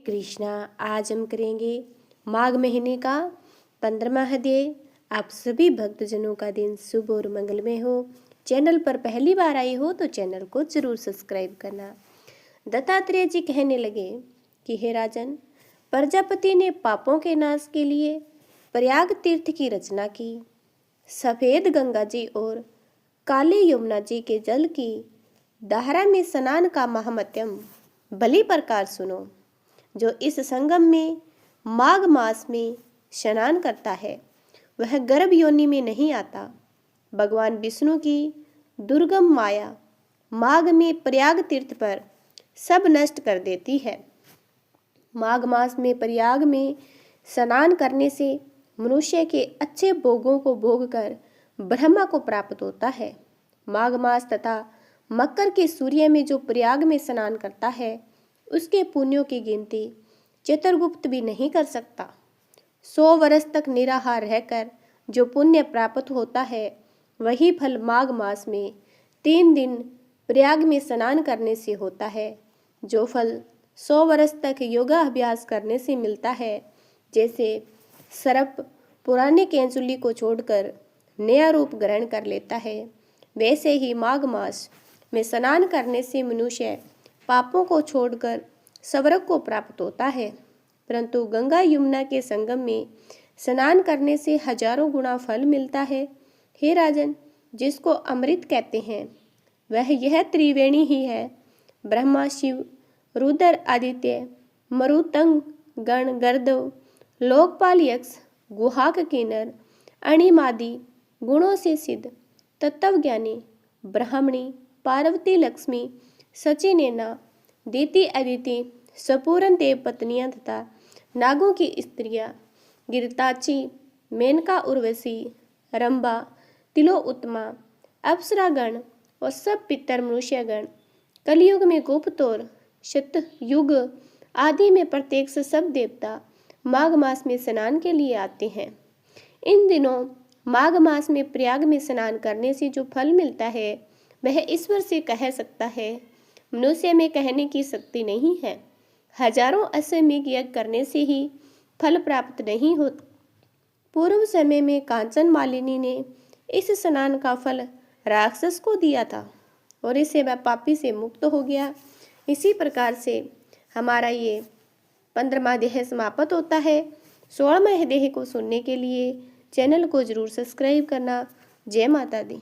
कृष्णा। आज हम करेंगे माघ महीने का 15वां अध्याय। आप सभी भक्तजनों का दिन शुभ और मंगलमय हो। चैनल पर पहली बार आए हो तो चैनल को जरूर सब्सक्राइब करना। दत्तात्रेय जी कहने लगे कि हे राजन, प्रजापति ने पापों के नाश के लिए प्रयाग तीर्थ की रचना की। सफेद गंगा जी और काले यमुना जी के जल की धारा में स्नान का महात्म्य भली प्रकार सुनो। जो इस संगम में माघ मास में स्नान करता है वह गर्भ योनि में नहीं आता। भगवान विष्णु की दुर्गम माया माघ में प्रयाग तीर्थ पर सब नष्ट कर देती है। माघ मास में प्रयाग में स्नान करने से मनुष्य के अच्छे भोगों को भोगकर ब्रह्मा को प्राप्त होता है। माघ मास तथा मकर के सूर्य में जो प्रयाग में स्नान करता है उसके पुण्यों की गिनती चित्रगुप्त भी नहीं कर सकता। 100 वर्ष तक निराहार रहकर जो पुण्य प्राप्त होता है वही फल माघ मास में 3 दिन प्रयाग में स्नान करने से होता है। जो फल 100 वर्ष तक योगाभ्यास करने से मिलता है, जैसे सर्प पुराने केंचुली को छोड़कर नया रूप ग्रहण कर लेता है, वैसे ही माघ मास में स्नान करने से मनुष्य पापों को छोड़कर स्वर्ग को प्राप्त होता है। परंतु गंगा यमुना के संगम में स्नान करने से हजारों गुना फल मिलता है। हे राजन, जिसको अमृत कहते हैं वह यह त्रिवेणी ही है। ब्रह्मा, शिव, रुद्र, आदित्य, मरुतंग गण, गर्दव, लोकपाल, यक्ष, गुहाक, किन्नर, अणिमादि गुणों से सिद्ध तत्वज्ञानी ब्राह्मणी, पार्वती, लक्ष्मी, सची, नैना, दीति, अदिति, सपूरन देव पत्नियां तथा नागों की स्त्रियां, गिरताची, मेनका, उर्वशी, रंभा, तिलोत्तमा, अप्सरागण और सब पितर मनुष्यगण कलयुग में गुप्त और शतयुग आदि में प्रत्यक्ष सब देवता माघ मास में स्नान के लिए आते हैं। इन दिनों माघ मास में प्रयाग में स्नान करने से जो फल मिलता है वह ईश्वर से कह सकता है, मनुष्य में कहने की शक्ति नहीं है। हजारों अश्वमेध यज्ञ करने से ही फल प्राप्त नहीं होता। पूर्व समय में कांचन मालिनी ने इस स्नान का फल राक्षस को दिया था और इससे वह पापी से मुक्त हो गया। इसी प्रकार से हमारा ये 15वां अध्याय समाप्त होता है। 16वें अध्याय को सुनने के लिए चैनल को जरूर सब्सक्राइब करना। जय माता दी।